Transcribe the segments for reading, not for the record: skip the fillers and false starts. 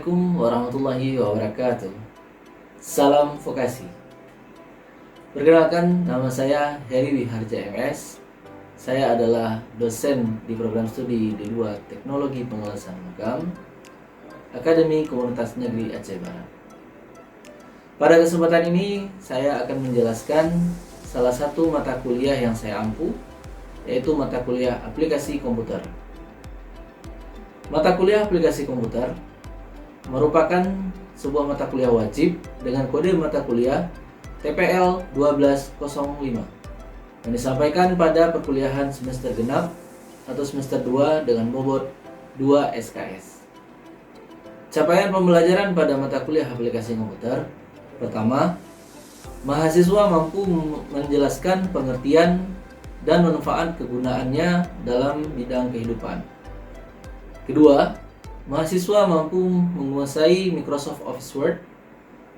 Assalamualaikum warahmatullahi wabarakatuh. Salam vokasi. Perkenalkan, nama saya Heri Wiharja MS. Saya adalah dosen di program studi D2 Teknologi Pengelasan Logam, Akademi Komunitas Negeri Aceh Barat. Pada kesempatan ini, saya akan menjelaskan salah satu mata kuliah yang saya ampu, yaitu mata kuliah aplikasi komputer. Mata kuliah aplikasi komputer merupakan sebuah mata kuliah wajib dengan kode mata kuliah TPL 1205 yang disampaikan pada perkuliahan semester genap atau semester 2 dengan bobot 2 SKS. Capaian pembelajaran pada mata kuliah aplikasi komputer: pertama, mahasiswa mampu menjelaskan pengertian dan manfaat kegunaannya dalam bidang kehidupan. Kedua, mahasiswa mampu menguasai Microsoft Office Word,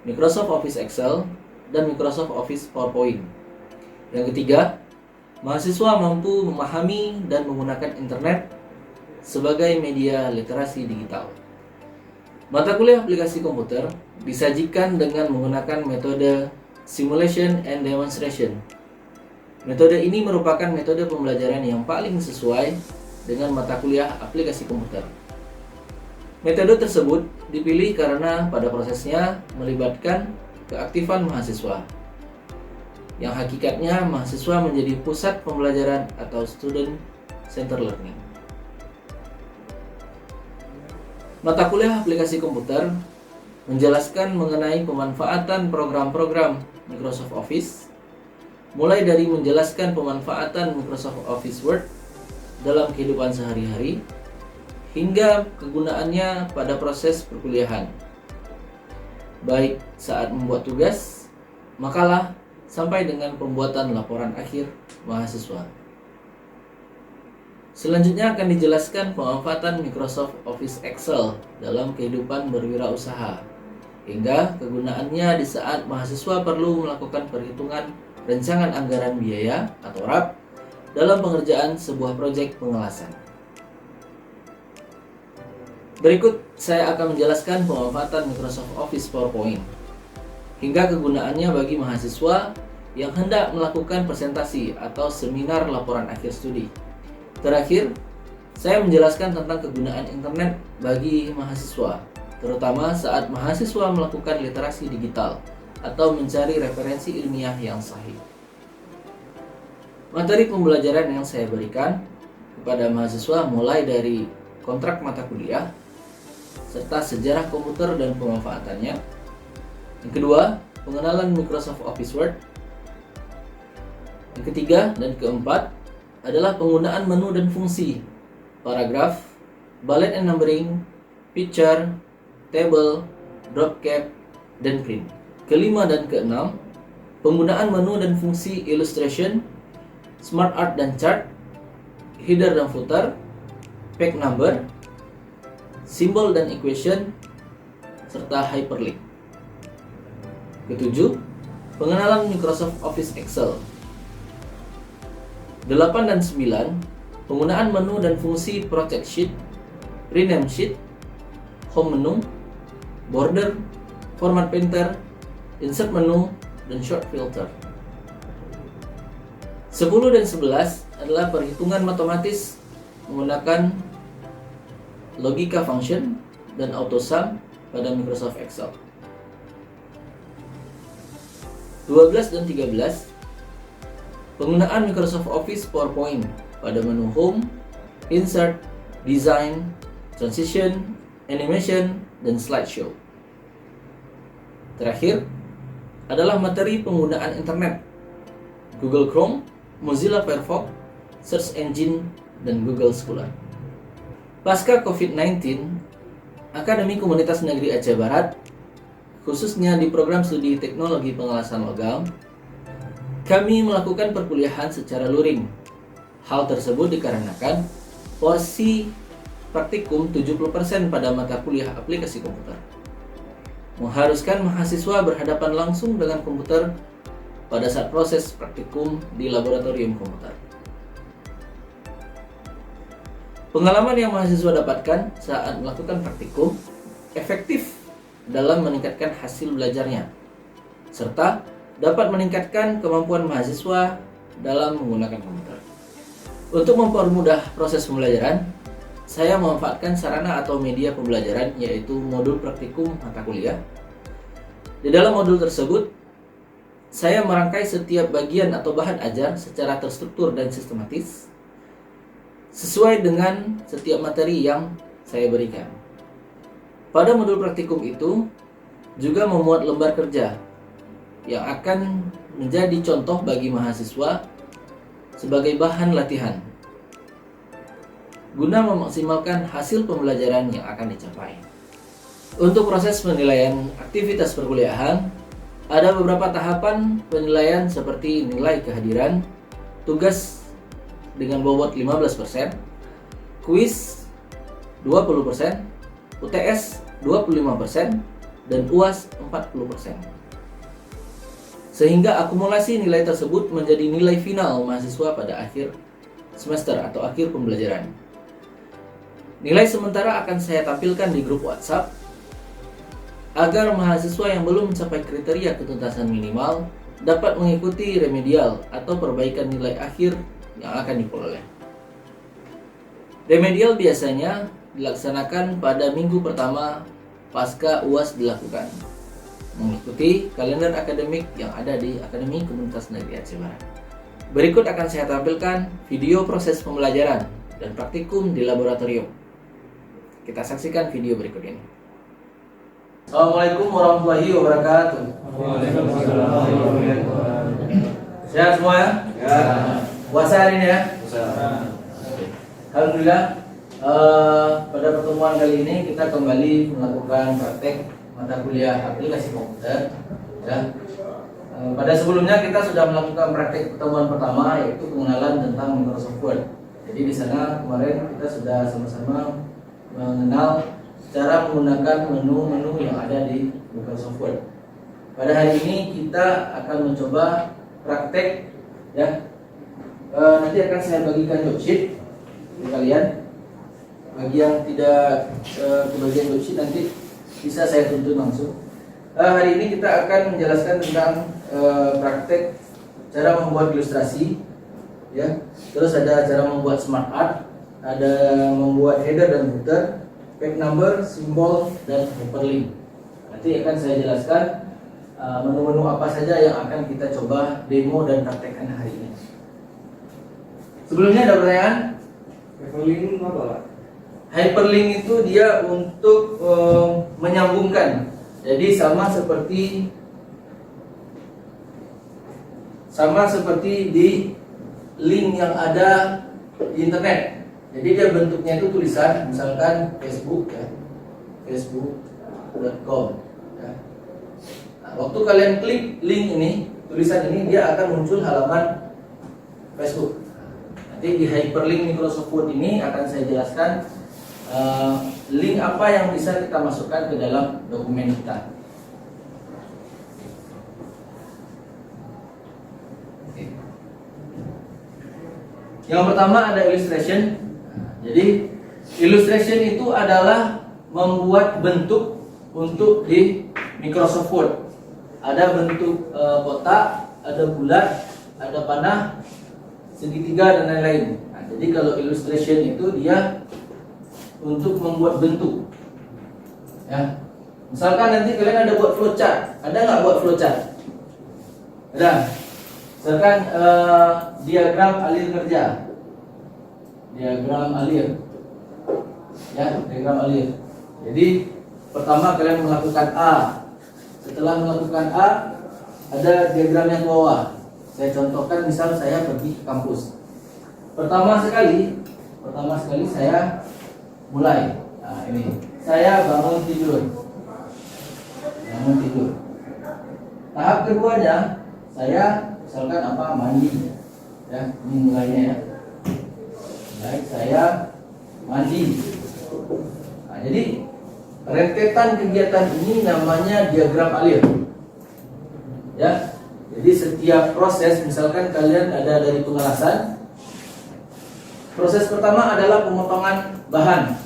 Microsoft Office Excel, dan Microsoft Office PowerPoint. Yang ketiga, mahasiswa mampu memahami dan menggunakan internet sebagai media literasi digital. Mata kuliah aplikasi komputer disajikan dengan menggunakan metode simulation and demonstration. Metode ini merupakan metode pembelajaran yang paling sesuai dengan mata kuliah aplikasi komputer. Metode tersebut dipilih karena pada prosesnya melibatkan keaktifan mahasiswa, yang hakikatnya mahasiswa menjadi pusat pembelajaran atau student center learning. Mata kuliah aplikasi komputer menjelaskan mengenai pemanfaatan program-program Microsoft Office, mulai dari menjelaskan pemanfaatan Microsoft Office Word dalam kehidupan sehari-hari hingga kegunaannya pada proses perkuliahan, baik saat membuat tugas, makalah, sampai dengan pembuatan laporan akhir mahasiswa. Selanjutnya akan dijelaskan pemanfaatan Microsoft Office Excel dalam kehidupan berwirausaha hingga kegunaannya di saat mahasiswa perlu melakukan perhitungan rancangan anggaran biaya atau RAP dalam pengerjaan sebuah proyek pengelasan. Berikut saya akan menjelaskan pemanfaatan Microsoft Office PowerPoint hingga kegunaannya bagi mahasiswa yang hendak melakukan presentasi atau seminar laporan akhir studi. Terakhir, saya menjelaskan tentang kegunaan internet bagi mahasiswa, terutama saat mahasiswa melakukan literasi digital atau mencari referensi ilmiah yang sahih. Materi pembelajaran yang saya berikan kepada mahasiswa mulai dari kontrak mata kuliah, serta sejarah komputer dan pemanfaatannya. Yang kedua, pengenalan Microsoft Office Word. Yang ketiga dan keempat adalah penggunaan menu dan fungsi, paragraf, bullet and numbering, picture, table, drop cap, dan print. Kelima dan keenam, penggunaan menu dan fungsi illustration, smart art dan chart, header dan footer, page number, simbol dan equation, serta hyperlink. Ketujuh, pengenalan Microsoft Office Excel. 8 dan 9, penggunaan menu dan fungsi project sheet, rename sheet, home menu, border, format painter, insert menu, dan short filter. 10 dan 11 adalah perhitungan matematis menggunakan logika function dan autosum pada Microsoft Excel. 12 dan 13, penggunaan Microsoft Office PowerPoint pada menu Home, Insert, Design, Transition, Animation, dan Slideshow. Terakhir adalah materi penggunaan internet, Google Chrome, Mozilla Firefox, Search Engine, dan Google Scholar. Pasca COVID-19, Akademi Komunitas Negeri Aceh Barat, khususnya di program studi Teknologi Pengelasan Logam, kami melakukan perkuliahan secara luring. Hal tersebut dikarenakan porsi praktikum 70% pada mata kuliah aplikasi komputer, mengharuskan mahasiswa berhadapan langsung dengan komputer pada saat proses praktikum di laboratorium komputer. Pengalaman yang mahasiswa dapatkan saat melakukan praktikum efektif dalam meningkatkan hasil belajarnya, serta dapat meningkatkan kemampuan mahasiswa dalam menggunakan komputer. Untuk mempermudah proses pembelajaran, saya memanfaatkan sarana atau media pembelajaran, yaitu modul praktikum mata kuliah. Di dalam modul tersebut, saya merangkai setiap bagian atau bahan ajar secara terstruktur dan sistematis sesuai dengan setiap materi yang saya berikan. Pada modul praktikum itu juga memuat lembar kerja yang akan menjadi contoh bagi mahasiswa sebagai bahan latihan guna memaksimalkan hasil pembelajaran yang akan dicapai. Untuk proses penilaian aktivitas perkuliahan, ada beberapa tahapan penilaian seperti nilai kehadiran, tugas dengan bobot 15%, kuis 20%, UTS 25%, dan UAS 40%. Sehingga akumulasi nilai tersebut menjadi nilai final mahasiswa pada akhir semester atau akhir pembelajaran. Nilai sementara akan saya tampilkan di grup WhatsApp agar mahasiswa yang belum mencapai kriteria ketuntasan minimal dapat mengikuti remedial atau perbaikan nilai akhir yang akan diperoleh. Remedial biasanya dilaksanakan pada minggu pertama pasca UAS dilakukan, mengikuti kalender akademik yang ada di Akademi Komunitas Negeri Aceh Barat. Berikut akan saya tampilkan video proses pembelajaran dan praktikum di laboratorium. Kita saksikan video berikut ini. Assalamualaikum warahmatullahi wabarakatuh. Sehat semua ya? Ya. Puasa hari ini ya? Puasa. Alhamdulillah. Pada pertemuan kali ini kita kembali melakukan praktek mata kuliah aplikasi komputer. Ya. Pada sebelumnya kita sudah melakukan praktek pertemuan pertama, yaitu pengenalan tentang Microsoft Word. Jadi di sana kemarin kita sudah sama-sama mengenal cara menggunakan menu-menu yang ada di Microsoft Word. Pada hari ini kita akan mencoba praktek, ya. Nanti akan saya bagikan worksheet ke kalian. Bagi yang tidak kebagian worksheet nanti bisa saya tuntun langsung. Hari ini kita akan menjelaskan tentang praktek cara membuat ilustrasi, ya. Terus ada cara membuat smart art, ada membuat header dan footer, page number, simbol, dan hyperlink. Nanti akan saya jelaskan menu-menu apa saja yang akan kita coba demo dan praktekkan hari ini. Sebelumnya ada pertanyaan? Hyperlink apa, Pak? Hyperlink itu dia untuk menyambungkan. Jadi sama seperti di link yang ada di internet. Jadi dia bentuknya itu tulisan, misalkan Facebook, ya, facebook.com. Ya. Nah, waktu kalian klik link ini, tulisan ini, dia akan muncul halaman Facebook. Nanti di hyperlink Microsoft Word ini akan saya jelaskan link apa yang bisa kita masukkan ke dalam dokumen kita. Yang pertama ada illustration. Jadi illustration itu adalah membuat bentuk untuk di Microsoft Word. Ada bentuk kotak, ada bulat, ada panah, segitiga, dan lain-lain. Nah, jadi kalau illustration itu dia untuk membuat bentuk. Ya. Misalkan nanti kalian ada buat flowchart. Ada nggak buat flowchart? Ada. Misalkan diagram alir kerja. Diagram alir. Ya, diagram alir. Jadi pertama kalian melakukan A. Setelah melakukan A, ada diagram yang bawah. Saya contohkan, misal saya pergi ke kampus. Pertama sekali saya mulai. Nah, ini. Saya bangun tidur. Tahap keduanya saya misalkan apa? Mandi. Ya, ini mulainya ya. Baik, saya mandi. Nah, jadi rentetan kegiatan ini namanya diagram alir. Ya. Jadi setiap proses, misalkan kalian ada dari pengelasan. Proses pertama adalah pemotongan bahan.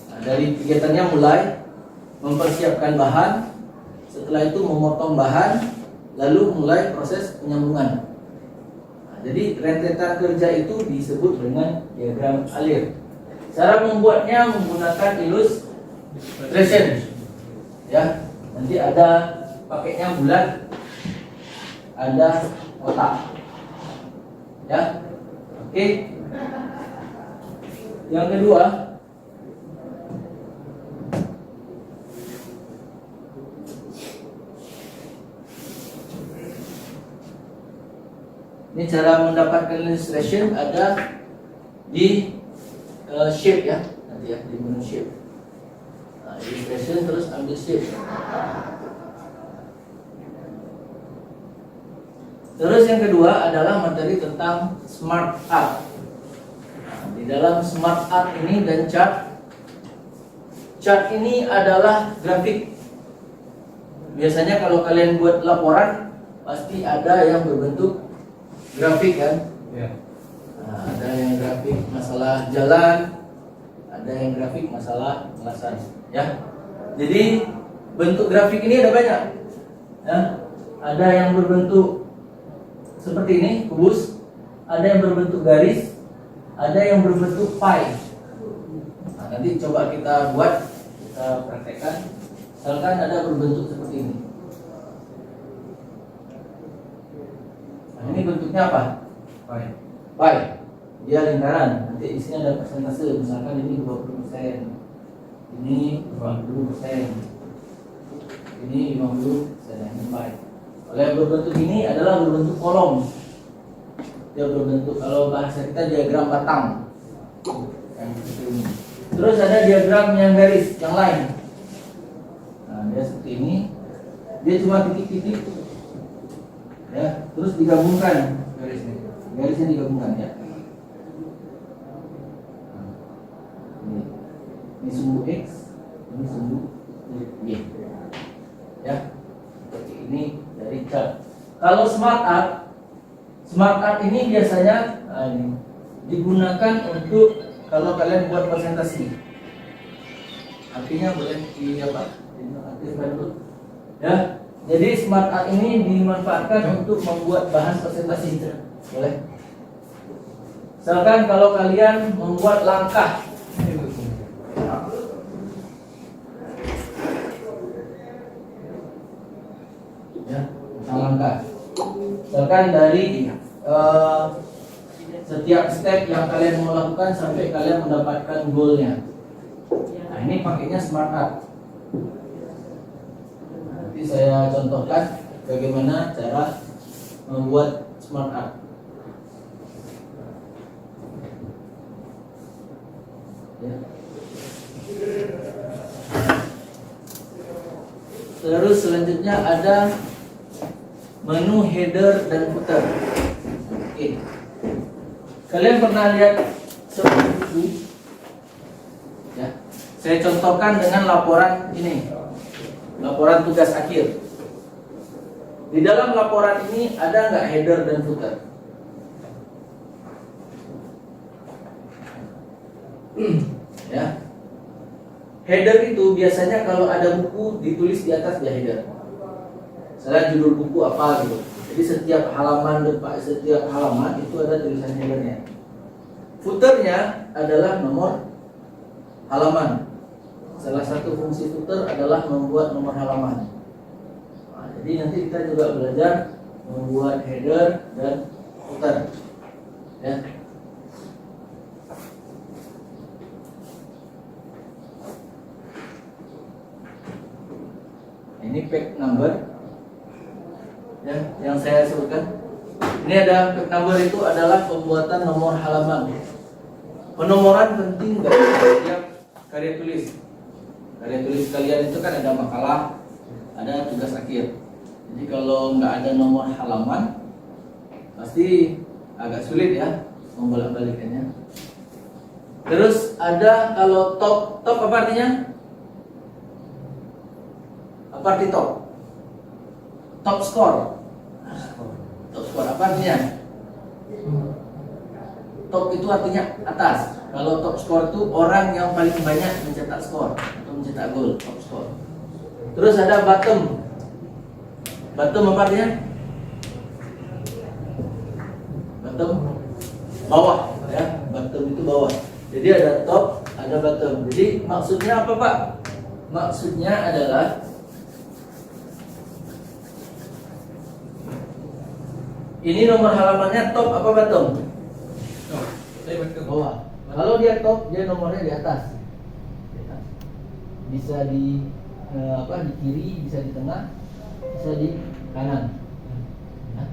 Nah, dari kegiatannya mulai mempersiapkan bahan, setelah itu memotong bahan, lalu mulai proses penyambungan. Nah, jadi rentetan kerja itu disebut dengan diagram alir. Cara membuatnya menggunakan illustration. Ya, nanti ada pakainya bulat, ada kotak. Ya, oke. Yang kedua, ini cara mendapatkan illustration ada di shape ya, nanti ya di menu shape. Nah, illustration terus ambil shape. Terus yang kedua adalah materi tentang smart art. Nah, di dalam smart art ini dan chart ini adalah grafik. Biasanya kalau kalian buat laporan pasti ada yang berbentuk grafik kan? Ya. Nah, ada yang grafik masalah jalan, ada yang grafik masalah alasan, ya. Jadi bentuk grafik ini ada banyak, ya. Ada yang berbentuk seperti ini, kubus, ada yang berbentuk garis, ada yang berbentuk pie. Nah, nanti coba kita buat, kita praktekkan. Misalkan ada berbentuk seperti ini. Nah, ini bentuknya apa? Pie. Dia lingkaran. Nanti isinya ada persentase. Misalkan ini 20%, ini 20%, ini 50%. Ini pie. Kalau yang berbentuk ini adalah berbentuk kolom. Dia berbentuk, kalau bahasa kita diagram batang. Yang seperti ini. Terus ada diagram yang garis, yang lain. Nah, dia seperti ini. Dia cuma titik-titik. Ya, terus digabungkan garisnya. Garisnya digabungkan ya. Ini sumbu X, ini sumbu Y. Ya. Seperti ini dari chart. Kalau smart art ini biasanya ini digunakan untuk kalau kalian buat presentasi. Artinya boleh diaktifkan dulu. Ya. Jadi smart art ini dimanfaatkan untuk membuat bahan presentasi. Boleh. Misalkan kalau kalian membuat langkah, ya, langkah. Misalkan dari setiap step yang kalian mau lakukan sampai kalian mendapatkan goalnya. Nah, ini pakainya smart art. Nanti saya contohkan bagaimana cara membuat smart art. Ya. Terus selanjutnya ada menu header dan footer. Oke. Kalian pernah lihat sebuah buku? Ya. Saya contohkan dengan laporan ini. Laporan tugas akhir. Di dalam laporan ini ada nggak header dan footer? Ya. Header itu biasanya kalau ada buku ditulis di atas dia header. Misalnya judul buku apa gitu. Jadi setiap halaman itu ada tulisan headernya. Footernya adalah nomor halaman. Salah satu fungsi footer adalah membuat nomor halaman. Nah, jadi nanti kita juga belajar membuat header dan footer. Ya. Ini page number, ya, yang saya sebutkan. Ini ada page number, itu adalah pembuatan nomor halaman. Penomoran penting bagi setiap karya tulis. Karya tulis kalian itu kan ada makalah, ada tugas akhir. Jadi kalau nggak ada nomor halaman, pasti agak sulit ya membolak-balikannya. Terus ada kalau top apa artinya? Apa arti top? Top score. Top score apa artinya? top itu artinya atas. Kalau top score itu orang yang paling banyak mencetak skor atau mencetak gol, top score. Terus ada bottom. Bottom apa artinya? Bottom bawah ya. Bottom itu bawah. Jadi ada top, ada bottom. Jadi maksudnya apa, Pak? Maksudnya adalah ini nomor halamannya top apa bottom? Bawah. Kalau dia top, dia nomornya di atas. Bisa di di kiri, bisa di tengah, bisa di kanan. Ya.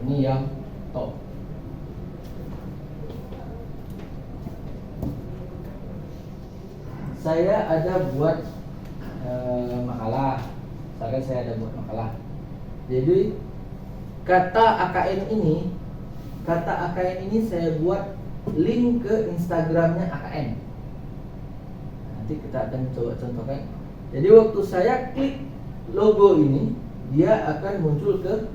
Ini yang top. Saya ada buat makalah. Misalkan saya ada buat makalah. Jadi kata AKN ini saya buat link ke Instagramnya AKN. Nanti kita akan coba contohkan. Jadi waktu saya klik logo ini, dia akan muncul ke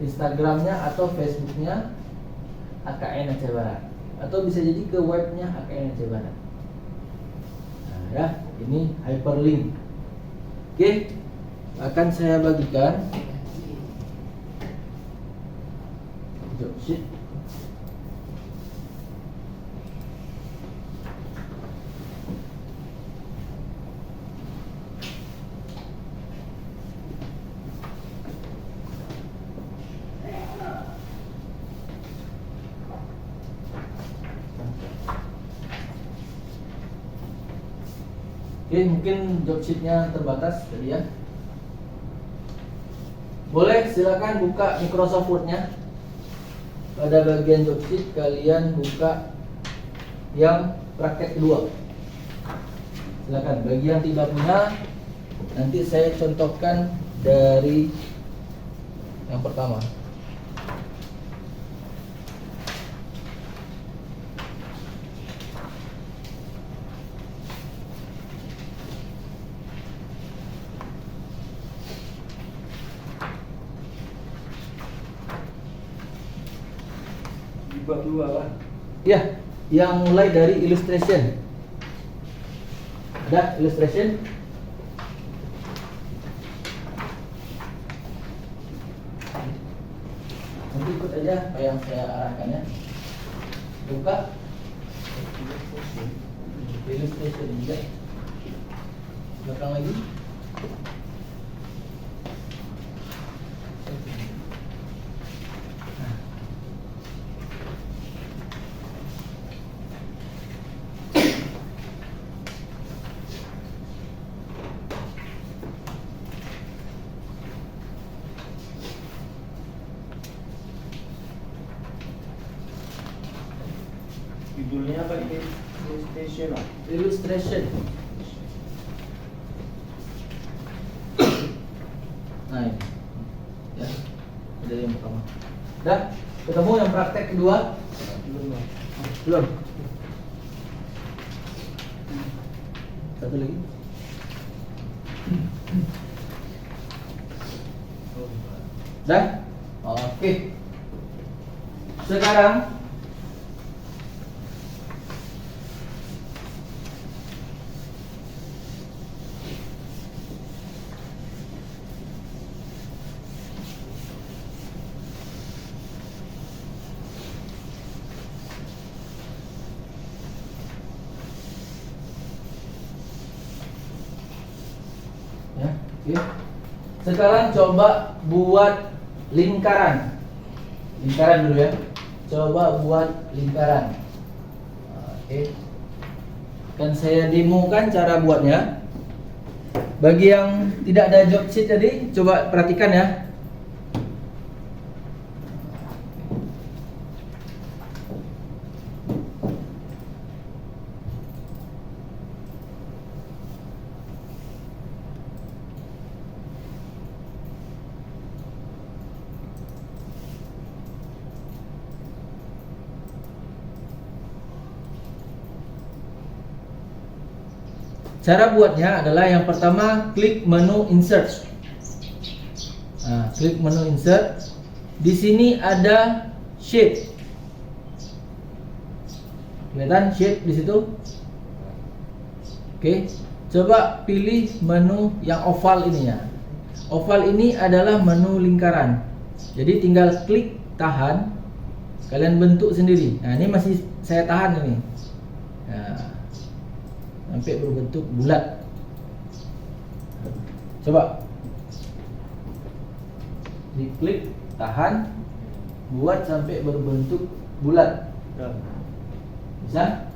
Instagramnya atau Facebooknya AKN Aceh Barat, atau bisa jadi ke webnya AKN Aceh Barat. Nah, ya, ini hyperlink. Oke, akan saya bagikan sheet. Oke, mungkin job sheet-nya terbatas tadi ya. Boleh silakan buka Microsoft Word-nya. Pada bagian job sheet kalian buka yang praktek kedua. Silakan. Bagi yang tidak punya, nanti saya contohkan dari yang pertama. Bab 2 Pak. Ya, yang mulai dari illustration. Ada illustration? Nanti ikut aja apa yang saya arahkan ya. Buka illustration juga. Belakang lagi. Judulnya apa ini? Illustration Pak. Illustration. Nah ini. Ya. Dari yang pertama. Dah, ketemu yang praktek kedua? Belum Pak. Belum. Satu lagi. Dah? Oke. Sekarang ya, oke. Sekarang coba buat lingkaran. Lingkaran dulu ya. Coba buat lingkaran. Oke. Kan saya demokan cara buatnya. Bagi yang tidak ada job sheet tadi, coba perhatikan ya. Cara buatnya adalah yang pertama klik menu insert. Nah, klik menu insert. Di sini ada shape. Kelihatan shape di situ? Oke. Coba pilih menu yang oval ini ya. Oval ini adalah menu lingkaran. Jadi tinggal klik tahan, kalian bentuk sendiri. Nah, ini masih saya tahan ini. Nah, sampai berbentuk bulat. Coba diklik tahan, buat sampai berbentuk bulat. Bisa?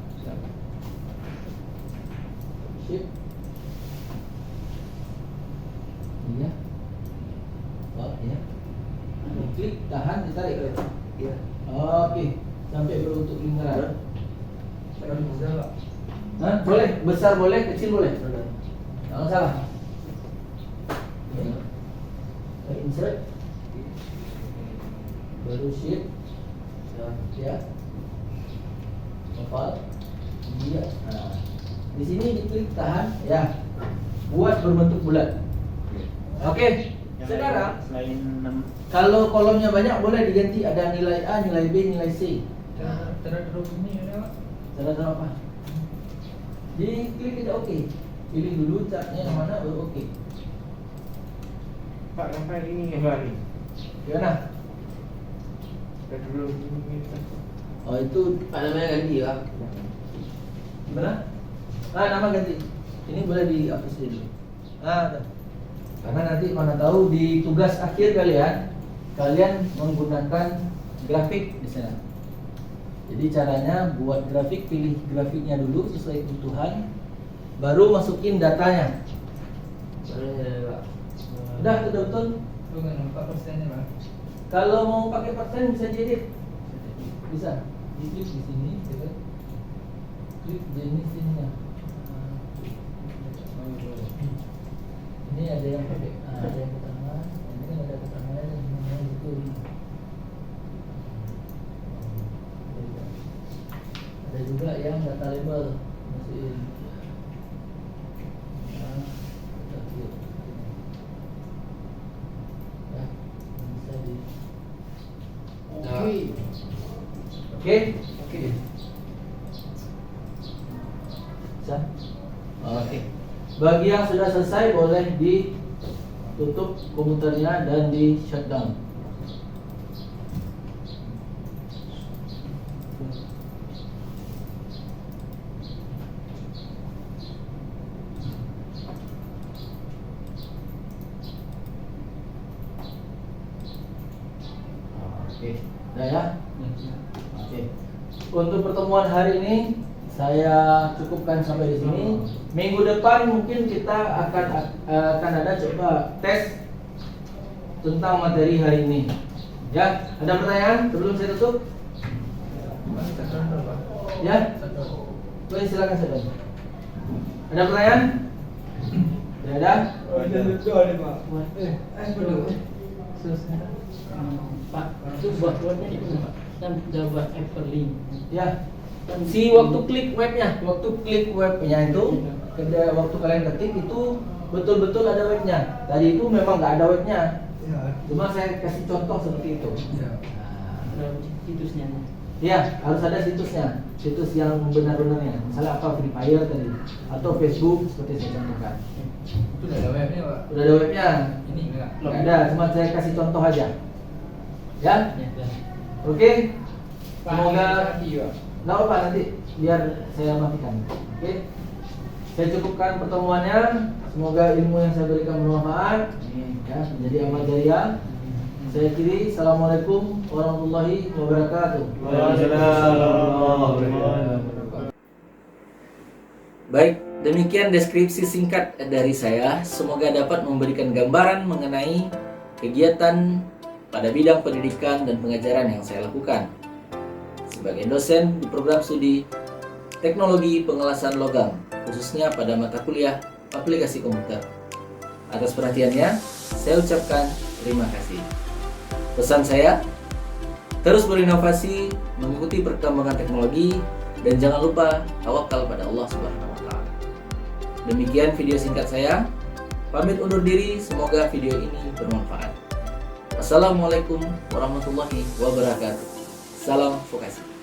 Sip. Iya. Oh iya. Klik tahan, ditarik. Iya. Oke, sampai berbentuk lingkaran. Bisa Pak. Hah? Boleh, besar boleh, kecil boleh. Tidak masalah. Insert. Baru shape. Ya. Oval. Iya. Nah, di sini diklik tahan, ya. Buat berbentuk bulat. Oke. Sekarang selain 6 kalau kolomnya banyak boleh diganti, ada nilai A, nilai B, nilai C. Cara drop ini ada Pak? Cara apa? Diklik aja oke. Pilih dulu catnya yang mana baru oke. Pak, sampai ini kembali. Gimana? Kita dulu ini. Oh itu Pak namanya ganti ya? Gimana? Ah nama ganti. Ini boleh dihapus dulu. Tuh. Karena nanti mana tahu di tugas akhir kalian menggunakan grafik di sana. Jadi caranya buat grafik, pilih grafiknya dulu sesuai kebutuhan, baru masukin datanya. Udah betul. Itu kan 4% Pak. Kalau mau pakai persen bisa diedit. Bisa. Diklik di sini, gitu. Klik jenis ininya. Ini ada yang pakai, ada yang pertama, ini kan ada pertama dan namanya itu. Ada juga yang data label masukin. Bisa di. Oke. Bisa. Oke. Bagi yang sudah selesai boleh ditutup komputernya dan di shutdown. Oke, udah ya? Oke. Untuk pertemuan hari ini saya cukupkan sampai di sini. Minggu depan mungkin kita akan ada coba tes tentang materi hari ini. Ya, ada pertanyaan sebelum saya tutup? Ya, boleh silakan saja. Ada pertanyaan? Tidak ada? Pak, itu buat webnya itu Pak, kan udah buat hyperlink. Ya. Si waktu klik webnya itu, waktu kalian ketik itu betul-betul ada webnya. Tadi itu memang nggak ada webnya. Cuma saya kasih contoh seperti itu. Ada situsnya. Ya, harus ada situsnya, situs yang benar-benarnya. Misalnya apa Free Fire tadi, atau Facebook seperti saya contohkan. Itu udah ada webnya Pak. Udah ada webnya? Ini enggak. Nggak ada, cuma saya kasih contoh aja. Ya, Ya. oke. Pak, Semoga nanti Pak. nggak apa nanti biar saya matikan. Oke. Saya cukupkan pertemuannya. Semoga ilmu yang saya berikan bermanfaat. Ya, menjadi amal jariah. Saya akhiri. Assalamualaikum warahmatullahi wabarakatuh. Baik, demikian deskripsi singkat dari saya. Semoga dapat memberikan gambaran mengenai kegiatan pada bidang pendidikan dan pengajaran yang saya lakukan sebagai dosen di program studi Teknologi Pengelasan Logam, khususnya pada mata kuliah aplikasi komputer. Atas perhatiannya, saya ucapkan terima kasih. Pesan saya, terus berinovasi, mengikuti perkembangan teknologi, dan jangan lupa tawakal pada Allah Subhanahu wa Ta'ala. Demikian video singkat saya. Pamit undur diri, semoga video ini bermanfaat. Wassalamualaikum warahmatullahi wabarakatuh. Salam vokasi.